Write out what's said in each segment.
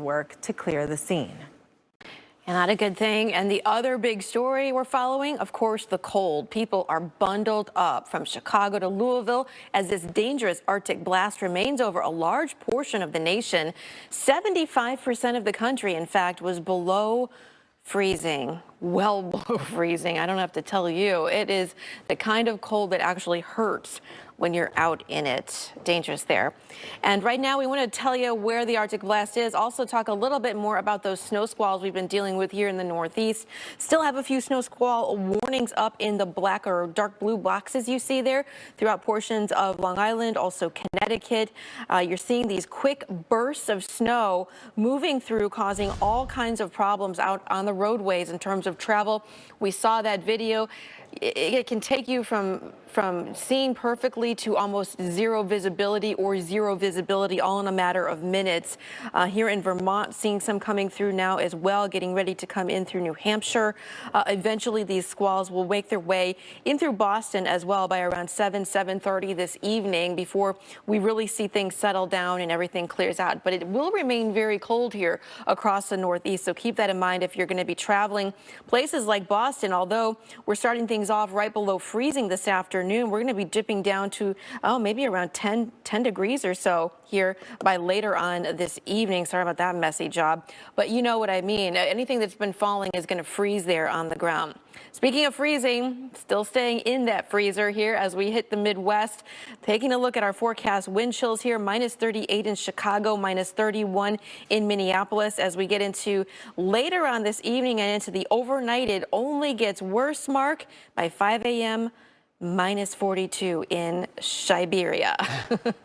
work to clear the scene. And not a good thing. And the other big story we're following, of course, the cold. People are bundled up from Chicago to Louisville as this dangerous Arctic blast remains over a large portion of the nation. 75% of the country, in fact, was below freezing, well below freezing. I don't have to tell you. It is the kind of cold that actually hurts when you're out in it. Dangerous there. And right now we want to tell you where the Arctic blast is. Also talk a little bit more about those snow squalls we've been dealing with here in the Northeast. Still have a few snow squall warnings up in the black or dark blue boxes you see there throughout portions of Long Island, also Connecticut. You're seeing these quick bursts of snow moving through, causing all kinds of problems out on the roadways in terms of travel. We saw that video. It can take you from seeing perfectly to almost zero visibility or zero visibility all in a matter of minutes. Here in Vermont, seeing some coming through now as well, getting ready to come in through New Hampshire. Eventually, these squalls will make their way in through Boston as well by around 7:30 this evening before we really see things settle down and everything clears out. But it will remain very cold here across the Northeast, so keep that in mind if you're going to be traveling. Places like Boston, although we're starting things off right below freezing this afternoon, we're going to be dipping down to maybe around 10 degrees or so here by later on this evening. Sorry about that messy job, but you know what I mean. Anything that's been falling is going to freeze there on the ground. Speaking of freezing, still staying in that freezer here as we hit the Midwest. Taking a look at our forecast, wind chills here, minus 38 in Chicago, minus 31 in Minneapolis. As we get into later on this evening and into the overnight, it only gets worse, Mark, by 5 a.m. minus 42 in Siberia.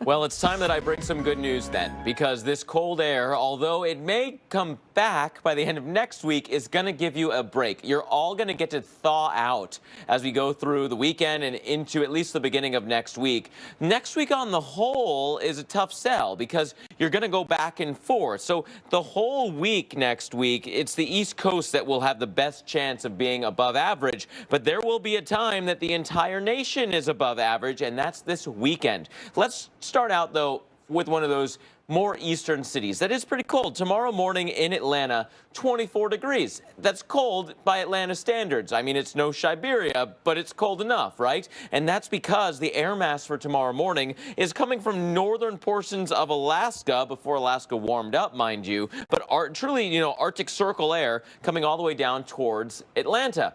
Well, it's time that I bring some good news then, because this cold air, although it may come back by the end of next week, is going to give you a break. You're all going to get to thaw out as we go through the weekend and into at least the beginning of next week. Next week on the whole is a tough sell because you're going to go back and forth. So the whole week next week, it's the East Coast that will have the best chance of being above average, but there will be a time that the entire nation is above average, and that's this weekend. Let's start out, though, with one of those more eastern cities that is pretty cold. Tomorrow morning in Atlanta, 24 degrees. That's cold by Atlanta standards. I mean, it's no Siberia, but it's cold enough, right? And that's because the air mass for tomorrow morning is coming from northern portions of Alaska, before Alaska warmed up, mind you, but truly, Arctic Circle air coming all the way down towards Atlanta.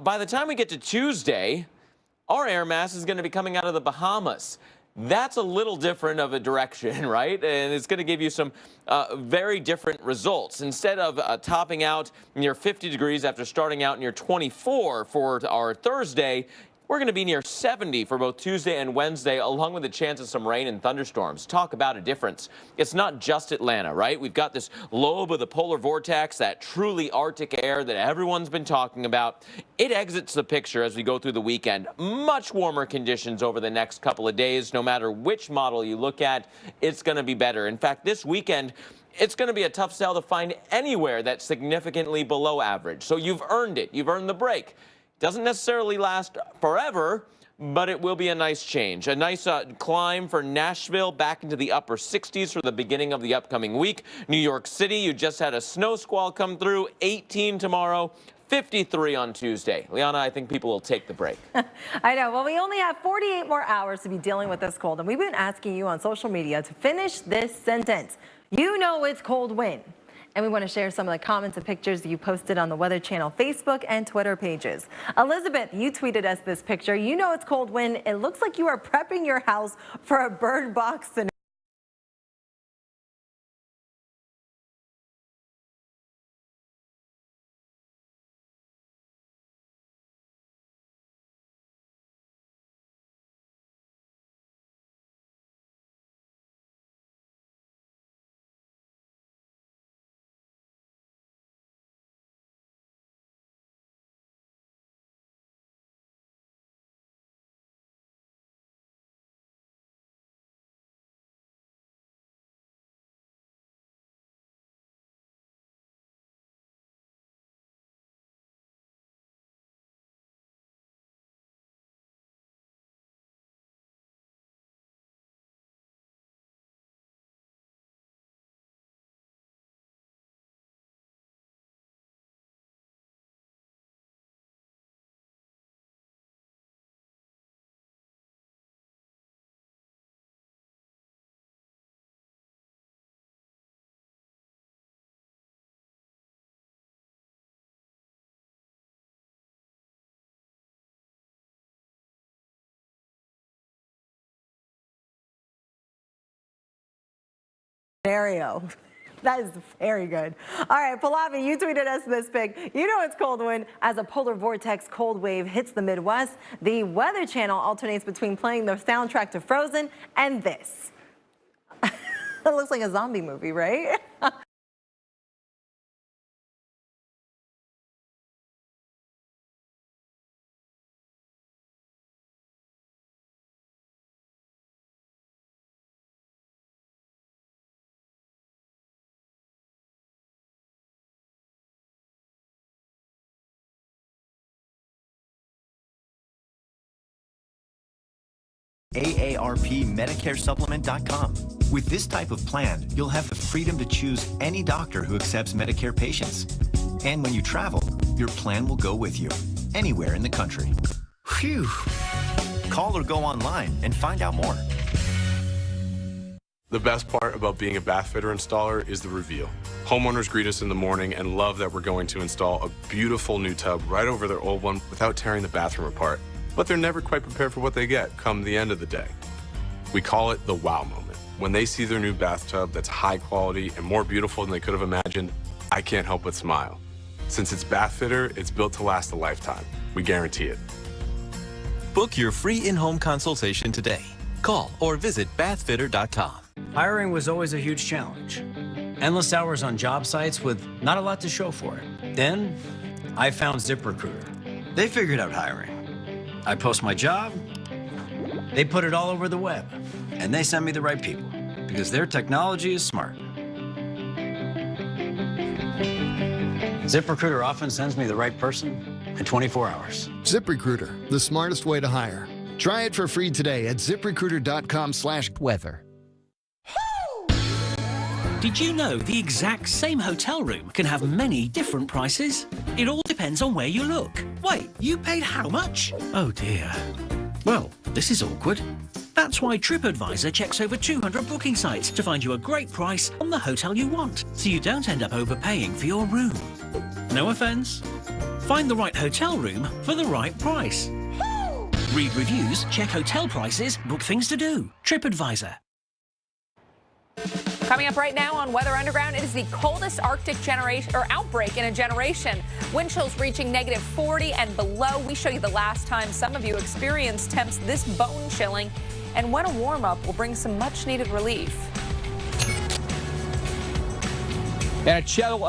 By the time we get to Tuesday, our air mass is going to be coming out of the Bahamas. That's a little different of a direction, right? And it's going to give you some very different results. Instead of topping out near 50 degrees after starting out near 24 for our Thursday, we're going to be near 70 for both Tuesday and Wednesday, along with a chance of some rain and thunderstorms. Talk about a difference. It's not just Atlanta, right? We've got this lobe of the polar vortex, that truly Arctic air that everyone's been talking about. It exits the picture as we go through the weekend. Much warmer conditions over the next couple of days. No matter which model you look at, it's going to be better. In fact, this weekend, it's going to be a tough sell to find anywhere that's significantly below average. So you've earned it. You've earned the break. Doesn't necessarily last forever, but it will be a nice change. A nice climb for Nashville back into the upper 60s for the beginning of the upcoming week. New York City, you just had a snow squall come through, 18 tomorrow. 53 on Tuesday. Liana, I think people will take the break. I know. Well, we only have 48 more hours to be dealing with this cold, and we've been asking you on social media to finish this sentence. You know it's cold when. And we want to share some of the comments and pictures you posted on the Weather Channel Facebook and Twitter pages. Elizabeth, you tweeted us this picture. You know it's cold when it looks like you are prepping your house for a bird box scenario. scenario. That is very good. All right, Pallavi, you tweeted us this pic. You know it's cold when, as a polar vortex cold wave hits the Midwest, the Weather Channel alternates between playing the soundtrack to Frozen and this. It looks like a zombie movie, right? AARPMedicareSupplement.com. With this type of plan, you'll have the freedom to choose any doctor who accepts Medicare patients. And when you travel, your plan will go with you, anywhere in the country. Phew! Call or go online and find out more. The best part about being a bath fitter installer is the reveal. Homeowners greet us in the morning and love that we're going to install a beautiful new tub right over their old one without tearing the bathroom apart. But they're never quite prepared for what they get come the end of the day. We call it the wow moment. When they see their new bathtub that's high quality and more beautiful than they could have imagined, I can't help but smile. Since it's Bath Fitter, it's built to last a lifetime. We guarantee it. Book your free in-home consultation today. Call or visit bathfitter.com. Hiring was always a huge challenge. Endless hours on job sites with not a lot to show for it. Then, I found ZipRecruiter. They figured out hiring. I post my job, they put it all over the web, and they send me the right people, because their technology is smart. ZipRecruiter often sends me the right person in 24 hours. ZipRecruiter, the smartest way to hire. Try it for free today at ZipRecruiter.com/weather. Did you know the exact same hotel room can have many different prices? It all depends on where you look. Wait, you paid how much? Oh dear. Well, this is awkward. That's why TripAdvisor checks over 200 booking sites to find you a great price on the hotel you want, so you don't end up overpaying for your room. No offense. Find the right hotel room for the right price. Read reviews, check hotel prices, book things to do. TripAdvisor. Coming up right now on Weather Underground, it is the coldest Arctic outbreak in a generation. Wind chills reaching -40 and below. We show you the last time some of you experienced temps this bone-chilling, and when a warm-up will bring some much-needed relief. And a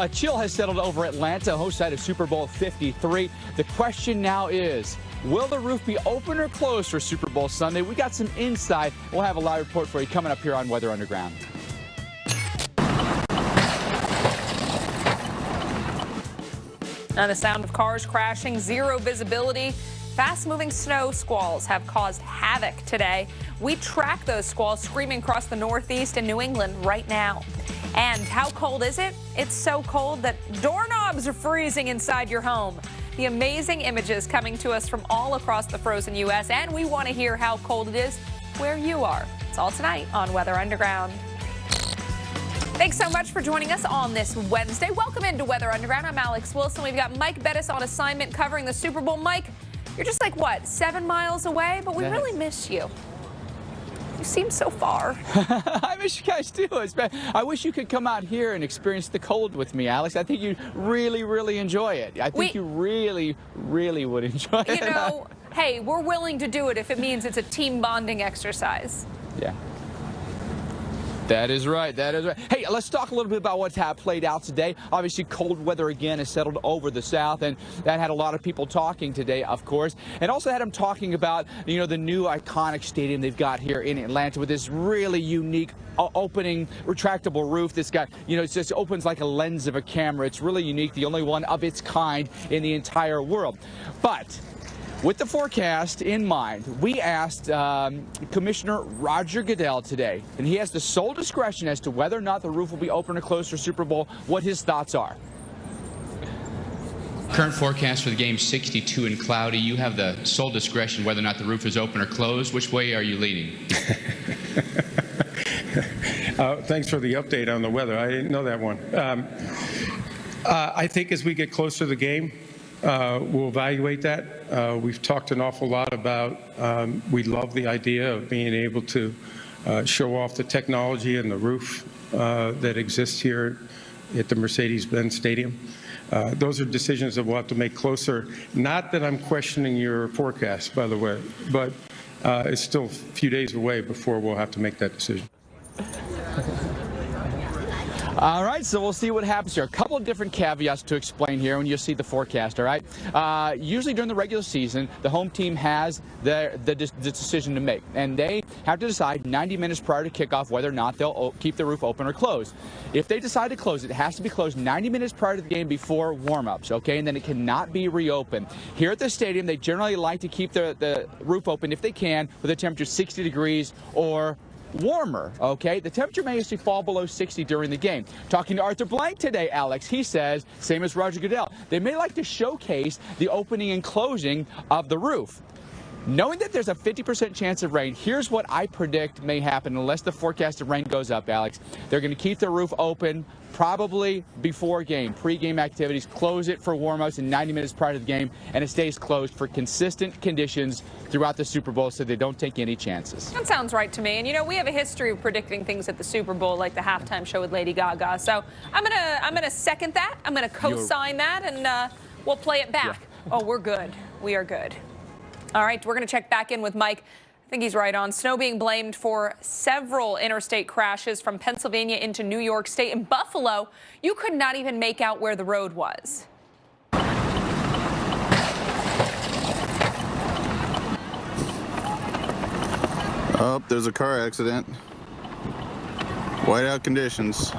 chill has settled over Atlanta, host site of Super Bowl 53. The question now is, will the roof be open or closed for Super Bowl Sunday? We got some insight. We'll have a live report for you coming up here on Weather Underground. Now the sound of cars crashing, zero visibility. Fast-moving snow squalls have caused havoc today. We track those squalls screaming across the Northeast and New England right now. And how cold is it? It's so cold that doorknobs are freezing inside your home. The amazing images coming to us from all across the frozen U.S., and we want to hear how cold it is where you are. It's all tonight on Weather Underground. Thanks so much for joining us on this Wednesday. Welcome into Weather Underground. I'm Alex Wilson. We've got Mike Bettis on assignment covering the Super Bowl. Mike, you're just like, what, 7 miles away? But we really miss you. You seem so far. I miss you guys too. I wish you could come out here and experience the cold with me, Alex. I think you'd really, really enjoy it. I think you really, really would enjoy it. You know, hey, we're willing to do it if it means it's a team bonding exercise. Yeah. That is right. That is right. Hey, let's talk a little bit about what's played out today. Obviously, cold weather again has settled over the South, and that had a lot of people talking today, of course. And also had them talking about, you know, the new iconic stadium they've got here in Atlanta with this really unique opening retractable roof that's got, you know, it just opens like a lens of a camera. It's really unique, the only one of its kind in the entire world. But with the forecast in mind, we asked Commissioner Roger Goodell today, and he has the sole discretion as to whether or not the roof will be open or closed for Super Bowl, what his thoughts are. Current forecast for the game 62 and cloudy. You have the sole discretion whether or not the roof is open or closed. Which way are you leaning? Thanks for the update on the weather. I didn't know that one. I think as we get closer to the game, we'll evaluate that. We've talked an awful lot about, we love the idea of being able to show off the technology and the roof that exists here at the Mercedes-Benz Stadium. Those are decisions that we'll have to make closer. Not that I'm questioning your forecast, by the way, but it's still a few days away before we'll have to make that decision. All right, so we'll see what happens here. A couple of different caveats to explain here when you see the forecast, all right? Usually during the regular season, the home team has the decision to make, and they have to decide 90 minutes prior to kickoff whether or not they'll keep the roof open or closed. If they decide to close it, it has to be closed 90 minutes prior to the game before warm-ups, okay? And then it cannot be reopened. Here at the stadium, they generally like to keep the roof open if they can with a temperature 60 degrees or warmer, okay? The temperature may actually fall below 60 during the game. Talking to Arthur Blank today, Alex, he says, same as Roger Goodell, they may like to showcase the opening and closing of the roof. Knowing that there's a 50% chance of rain, here's what I predict may happen unless the forecast of rain goes up, Alex. They're going to keep the roof open probably before game, pre-game activities, close it for warm-ups in 90 minutes prior to the game, and it stays closed for consistent conditions throughout the Super Bowl so they don't take any chances. That sounds right to me. And, you know, we have a history of predicting things at the Super Bowl, like the halftime show with Lady Gaga. So I'm gonna second that. I'm going to co-sign that, and we'll play it back. Yeah. Oh, we're good. We are good. All right, we're going to check back in with Mike. I think he's right on. Snow being blamed for several interstate crashes from Pennsylvania into New York State. In Buffalo, you could not even make out where the road was. Oh, there's a car accident. Whiteout conditions.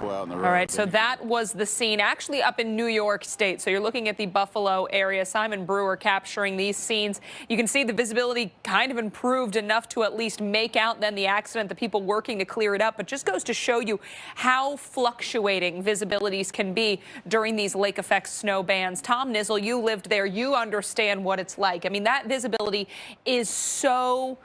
Out in the road. All right, so that was the scene actually up in New York State. So you're looking at the Buffalo area. Simon Brewer capturing these scenes. You can see the visibility kind of improved enough to at least make out then the accident, the people working to clear it up. But just goes to show you how fluctuating visibilities can be during these lake effect snow bands. Tom Nizzle, you lived there. You understand what it's like. I mean, that visibility is so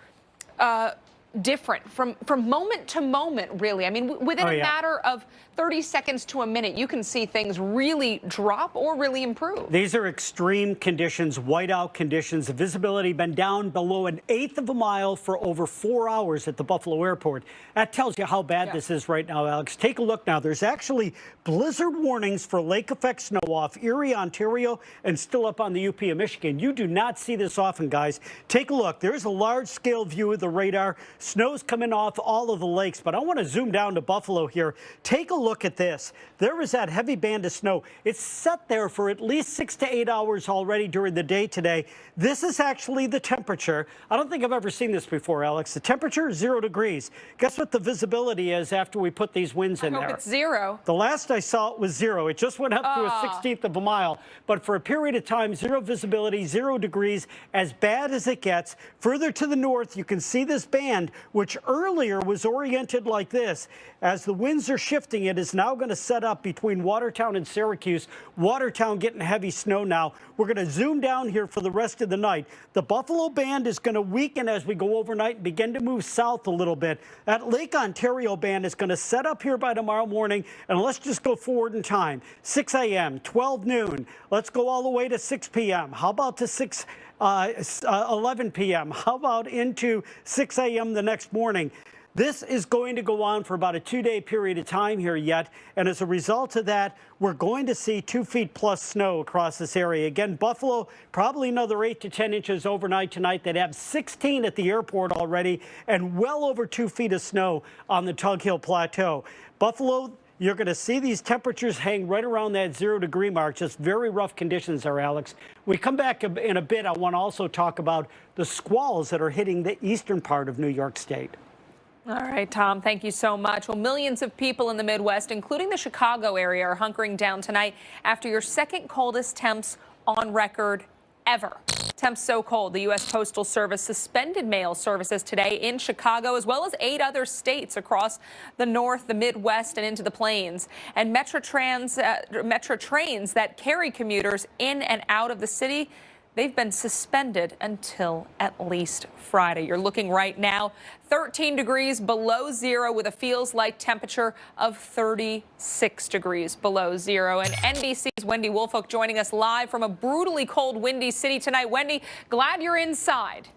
different from moment to moment, really. I mean, within a matter of 30 seconds to a minute, you can see things really drop or really improve. These are extreme conditions, whiteout conditions. The visibility been down below 1/8 of a mile for over 4 hours at the Buffalo airport. That tells you how bad this is right now, Alex. Take a look now. There's actually blizzard warnings for lake effect snow off Erie, Ontario, and still up on the UP of Michigan. You do not see this often, guys. Take a look. There's a large-scale view of the radar. Snow's coming off all of the lakes, but I want to zoom down to Buffalo here. Take a look at this. There is that heavy band of snow. It's set there for at least 6 to 8 hours already during the day today. This is actually the temperature. I don't think I've ever seen this before, Alex. The temperature is 0 degrees. Guess what the visibility is after we put these winds in there? I hope it's 0. The last I saw it was 0. It just went up to a 1/16 of a mile. But for a period of time, 0 visibility, 0 degrees, as bad as it gets. Further to the north, you can see this band, which earlier was oriented like this. As the winds are shifting, it is now going to set up between Watertown and Syracuse. Watertown getting heavy snow now. We're going to zoom down here for the rest of the night. The Buffalo band is going to weaken as we go overnight and begin to move south a little bit. That Lake Ontario band is going to set up here by tomorrow morning. And let's just go forward in time. 6 a.m., 12 noon. Let's go all the way to 6 p.m. How about to 11 p.m.? How about into 6 a.m. the next morning? This is going to go on for about a 2-day period of time here yet. And as a result of that, we're going to see 2 feet plus snow across this area. Again, Buffalo, probably another 8 to 10 inches overnight tonight. They'd have 16 at the airport already and well over 2 feet of snow on the Tug Hill Plateau. Buffalo, you're going to see these temperatures hang right around that 0 degree mark. Just very rough conditions there, Alex. We come back in a bit. I want to also talk about the squalls that are hitting the eastern part of New York State. All right, Tom, thank you so much. Well, millions of people in the Midwest, including the Chicago area, are hunkering down tonight after your second coldest temps on record ever. Temps so cold, the U.S. Postal Service suspended mail services today in Chicago, as well as 8 other states across the North, the Midwest, and into the Plains. And Metro trains that carry commuters in and out of the city, they've been suspended until at least Friday. You're looking right now, 13 degrees below 0 with a feels-like temperature of 36 degrees below 0. And NBC's Wendy Woolfolk joining us live from a brutally cold, windy city tonight. Wendy, glad you're inside.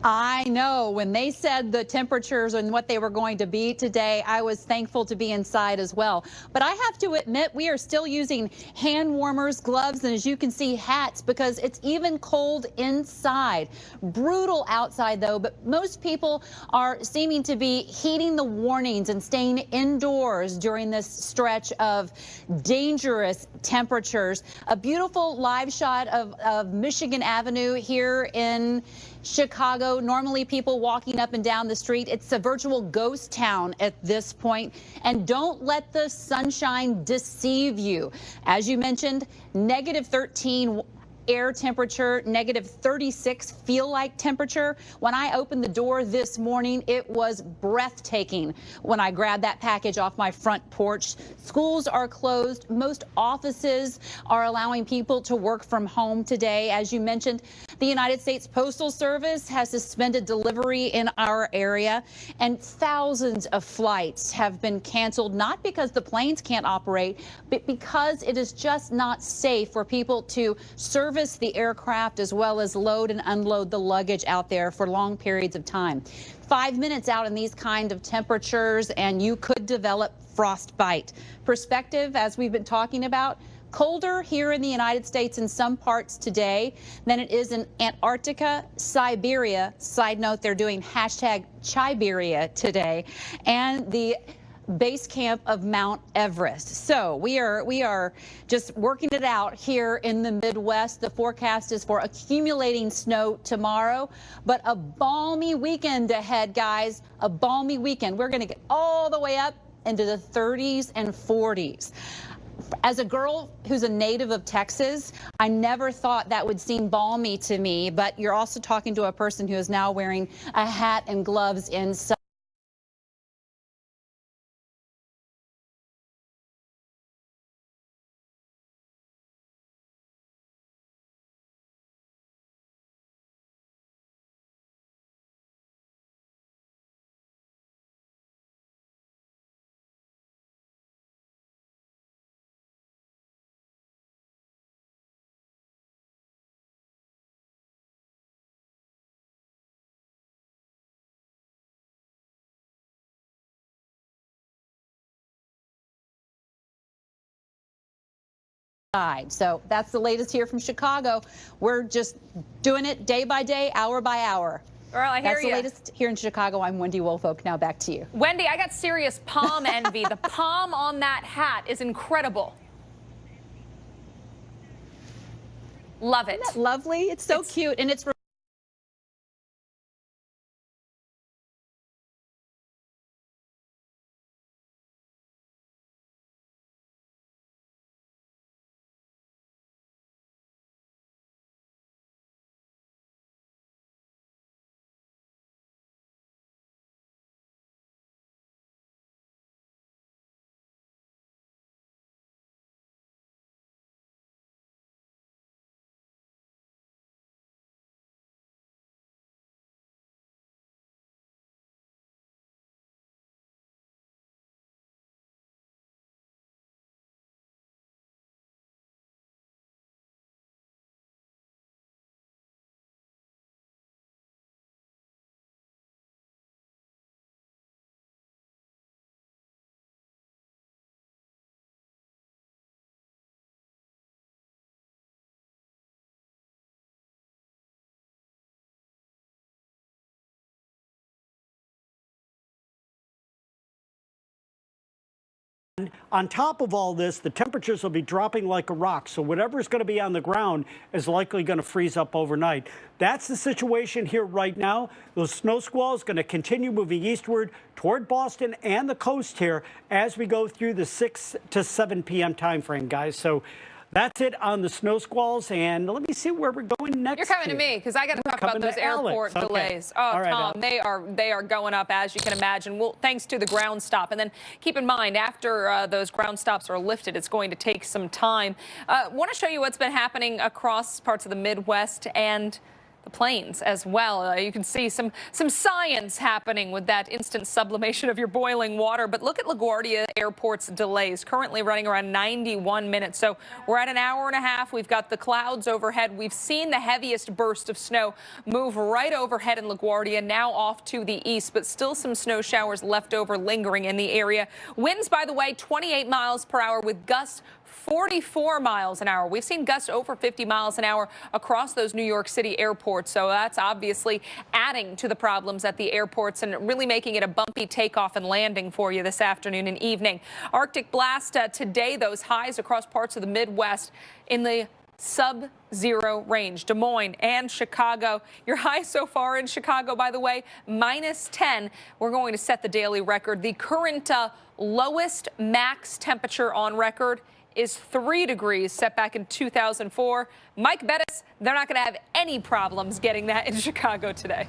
I know. When they said the temperatures and what they were going to be today, I was thankful to be inside as well. But I have to admit, we are still using hand warmers, gloves, and as you can see, hats, because it's even cold inside. Brutal outside, though, but most people are seeming to be heeding the warnings and staying indoors during this stretch of dangerous temperatures. A beautiful live shot of Michigan Avenue here in Chicago. Normally people walking up and down the street. It's a virtual ghost town at this point. And don't let the sunshine deceive you. As you mentioned, -13 air temperature, -36 feel-like temperature. When I opened the door this morning, it was breathtaking when I grabbed that package off my front porch. Schools are closed. Most offices are allowing people to work from home today. As you mentioned, the United States Postal Service has suspended delivery in our area, and thousands of flights have been canceled, not because the planes can't operate, but because it is just not safe for people to service the aircraft as well as load and unload the luggage out there for long periods of time. 5 minutes out in these kind of temperatures and you could develop frostbite. Perspective, as we've been talking about, colder here in the United States in some parts today than it is in Antarctica, Siberia. Side note, they're doing #Chiberia today, and the base camp of Mount Everest. So we are just working it out here in the Midwest. The forecast is for accumulating snow tomorrow, but a balmy weekend ahead, guys. A balmy weekend. We're going to get all the way up into the 30s and 40s. As a girl who's a native of Texas, I never thought that would seem balmy to me, but you're also talking to a person who is now wearing a hat and gloves inside. So that's the latest here from Chicago. We're just doing it day by day, hour by hour. Well, I hear That's the latest here in Chicago. I'm Wendy Woolfolk. Now back to you. Wendy, I got serious palm envy. The palm on that hat is incredible. Love it. Isn't that lovely? It's so cute, and it's on top of all this, the temperatures will be dropping like a rock, so whatever's going to be on the ground is likely going to freeze up overnight. That's the situation here right now. Those snow squalls going to continue moving eastward toward Boston and the coast here as we go through the 6 to 7 p.m. time frame, guys. So that's it on the snow squalls, and let me see where we're going next. You're coming to me because I got to talk about those airport delays. Oh, all right, Tom, they are going up, as you can imagine. Well, thanks to the ground stop, and then keep in mind after those ground stops are lifted, it's going to take some time. Want to show you what's been happening across parts of the Midwest and the plains as well. You can see some science happening with that instant sublimation of your boiling water. But look at LaGuardia Airport's delays, currently running around 91 minutes. So we're at an hour and a half. We've got the clouds overhead. We've seen the heaviest burst of snow move right overhead in LaGuardia, now off to the east, but still some snow showers left over lingering in the area. Winds, by the way, 28 miles per hour with gusts 44 miles an hour. We've seen gusts over 50 miles an hour across those New York City airports. So that's obviously adding to the problems at the airports and really making it a bumpy takeoff and landing for you this afternoon and evening. Arctic blast today, those highs across parts of the Midwest in the sub-zero range. Des Moines and Chicago. Your high so far in Chicago, by the way, -10. We're going to set the daily record. The current lowest max temperature on record is 3 degrees, set back in 2004. Mike Bettis, they're not going to have any problems getting that in Chicago today.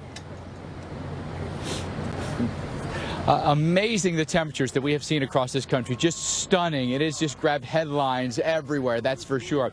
Amazing the temperatures that we have seen across this country. Just stunning. It has just grabbed headlines everywhere, that's for sure.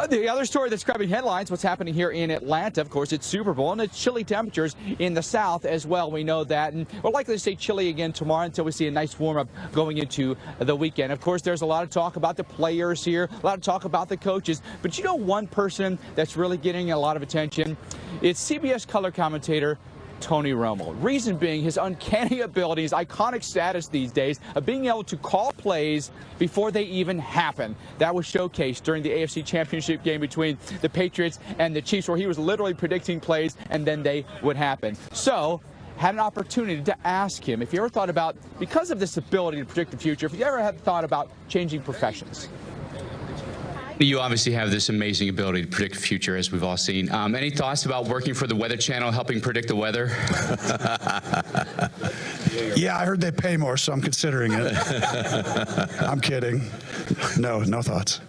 The other story that's grabbing headlines, what's happening here in Atlanta. Of course, it's Super Bowl, and it's chilly temperatures in the south as well. We know that. And we're likely to stay chilly again tomorrow until we see a nice warm-up going into the weekend. Of course, there's a lot of talk about the players here, a lot of talk about the coaches. But you know one person that's really getting a lot of attention? It's CBS color commentator Tony Romo. Reason being his uncanny abilities, iconic status these days of being able to call plays before they even happen. That was showcased during the AFC Championship game between the Patriots and the Chiefs, where he was literally predicting plays and then they would happen. So, had an opportunity to ask him if you ever thought about, because of this ability to predict the future, if you ever had thought about changing professions. You obviously have this amazing ability to predict the future, as we've all seen. Any thoughts about working for the Weather Channel, helping predict the weather? Yeah, I heard they pay more, so I'm considering it. I'm kidding. No thoughts.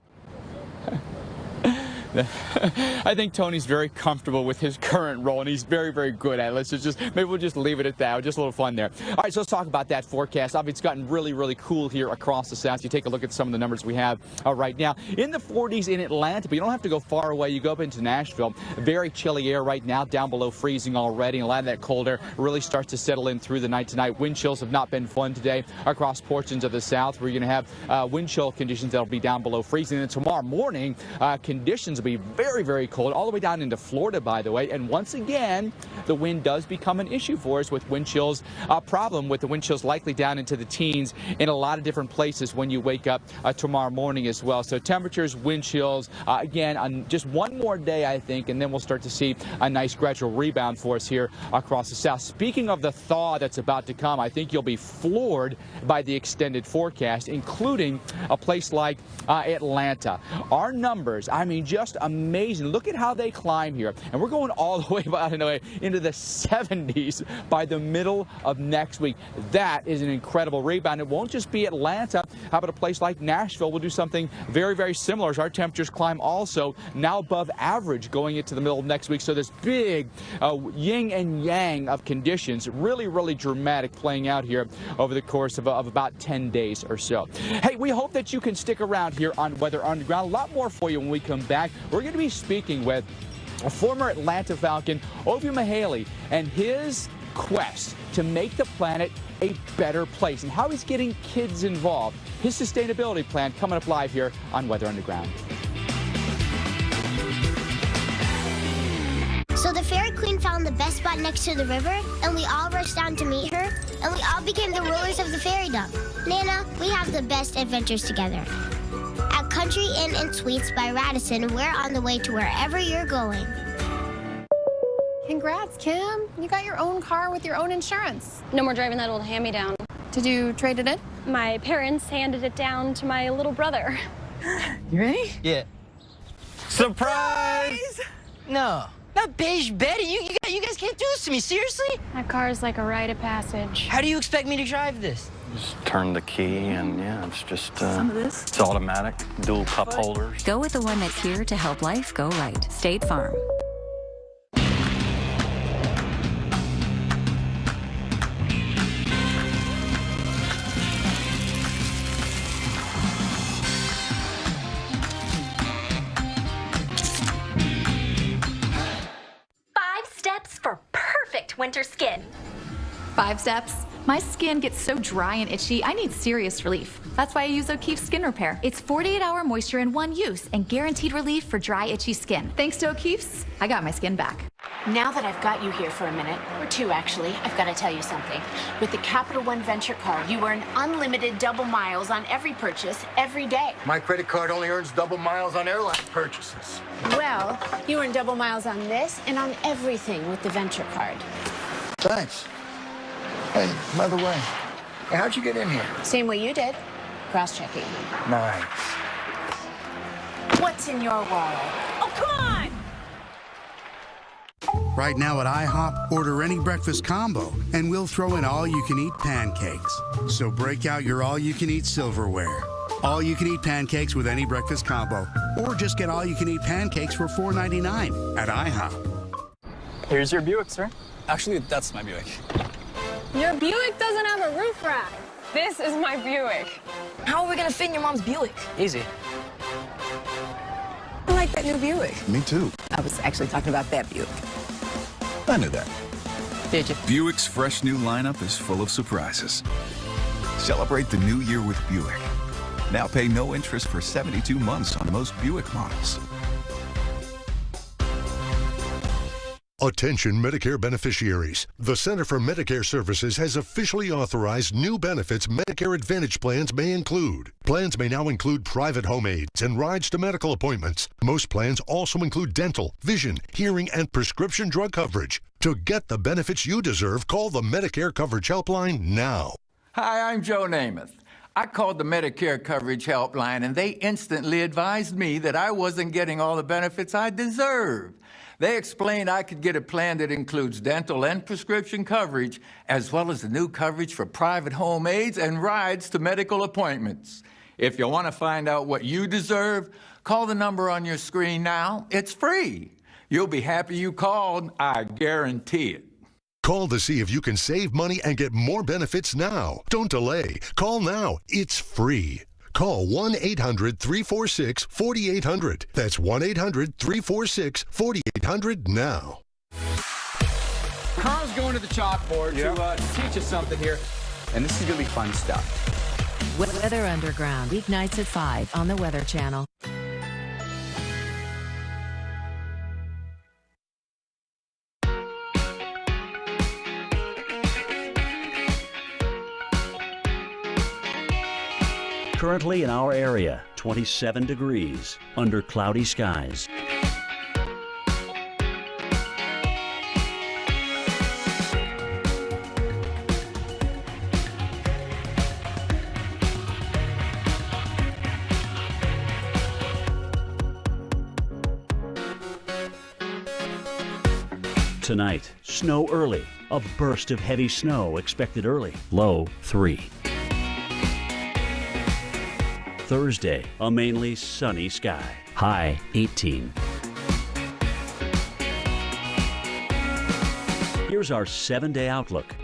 I think Tony's very comfortable with his current role, and he's very, very good at it. Maybe we'll just leave it at that. Just a little fun there. All right, so let's talk about that forecast. Obviously, it's gotten really, really cool here across the south. You take a look at some of the numbers we have right now. In the 40s in Atlanta, but you don't have to go far away. You go up into Nashville. Very chilly air right now, down below freezing already. And a lot of that cold air really starts to settle in through the night tonight. Wind chills have not been fun today across portions of the south. We're going to have wind chill conditions that will be down below freezing. And tomorrow morning, conditions will be very, very cold, all the way down into Florida, by the way. And once again, the wind does become an issue for us with wind chills. A problem with the wind chills likely down into the teens in a lot of different places when you wake up tomorrow morning as well. So temperatures, wind chills, again, on just one more day, I think, and then we'll start to see a nice gradual rebound for us here across the south. Speaking of the thaw that's about to come, I think you'll be floored by the extended forecast, including a place like Atlanta. Our numbers, I mean, just amazing. Look at how they climb here. And we're going all the way, by the way, into the 70s by the middle of next week. That is an incredible rebound. It won't just be Atlanta. How about a place like Nashville? We'll do something very, very similar as our temperatures climb also now above average going into the middle of next week. So this big yin and yang of conditions, really, really dramatic playing out here over the course of about 10 days or so. Hey, we hope that you can stick around here on Weather Underground. A lot more for you when we come back. We're going to be speaking with a former Atlanta Falcon, Ovi Mihaly, and his quest to make the planet a better place and how he's getting kids involved. His sustainability plan coming up live here on Weather Underground. So the Fairy Queen found the best spot next to the river, and we all rushed down to meet her, and we all became the rulers of the fairydom. Nana, we have the best adventures together. At Country Inn and Suites by Radisson, we're on the way to wherever you're going. Congrats, Kim. You got your own car with your own insurance. No more driving that old hand-me-down. Did you trade it in? My parents handed it down to my little brother. You ready? Yeah. Surprise! No. Not Beige Betty. You guys can't do this to me. Seriously? That car is like a rite of passage. How do you expect me to drive this? Just turn the key and yeah, it's just Some of this? it's automatic, dual cup holders. Go with the one that's here to help life go right. State Farm. winter skin. 5 steps. My skin gets so dry and itchy, I need serious relief. That's why I use O'Keefe's Skin Repair. It's 48-hour moisture in one use and guaranteed relief for dry, itchy skin. Thanks to O'Keefe's, I got my skin back. Now that I've got you here for a minute, or 2 actually, I've got to tell you something. With the Capital One Venture Card, you earn unlimited double miles on every purchase every day. My credit card only earns double miles on airline purchases. Well, you earn double miles on this and on everything with the Venture Card. Thanks. Hey, by the way, how'd you get in here? Same way you did. Cross-checking. Nice. What's in your wallet? Oh, come on! Right now at IHOP, order any breakfast combo, and we'll throw in all-you-can-eat pancakes. So break out your all-you-can-eat silverware. All-you-can-eat pancakes with any breakfast combo, or just get all-you-can-eat pancakes for $4.99 at IHOP. Here's your Buick, sir. Actually, that's my Buick. Your Buick doesn't have a roof rack. This is my Buick. How are we gonna fit in your mom's Buick? Easy. I like that new Buick. Me too. I was actually talking about that Buick. I knew that. Did you? Buick's fresh new lineup is full of surprises. Celebrate the new year with Buick. Now pay no interest for 72 months on most Buick models. Attention Medicare beneficiaries. The Center for Medicare Services has officially authorized new benefits Medicare Advantage plans may include. Plans may now include private home aids and rides to medical appointments. Most plans also include dental, vision, hearing, and prescription drug coverage. To get the benefits you deserve, call the Medicare Coverage Helpline now. Hi, I'm Joe Namath. I called the Medicare Coverage Helpline, and they instantly advised me that I wasn't getting all the benefits I deserved. They explained I could get a plan that includes dental and prescription coverage, as well as the new coverage for private home aids and rides to medical appointments. If you want to find out what you deserve, call the number on your screen now. It's free. You'll be happy you called, I guarantee it. Call to see if you can save money and get more benefits now. Don't delay. Call now. It's free. Call 1-800-346-4800. That's 1-800-346-4800 now. Carl's going to the chalkboard to teach us something here, and this is going to be fun stuff. Weather Underground, weeknights at 5 on the Weather Channel. Currently in our area, 27 degrees under cloudy skies. Tonight, snow early. A burst of heavy snow expected early. Low 3. Thursday, a mainly sunny sky. High 18. Here's our 7-day outlook.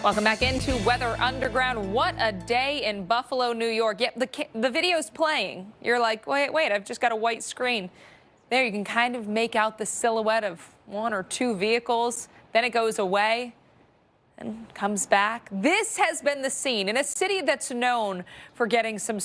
Welcome back into Weather Underground. What a day in Buffalo, New York. Yep, the video's playing. You're like, wait, I've just got a white screen. There, you can kind of make out the silhouette of 1 or 2 vehicles. Then it goes away and comes back. This has been the scene in a city that's known for getting some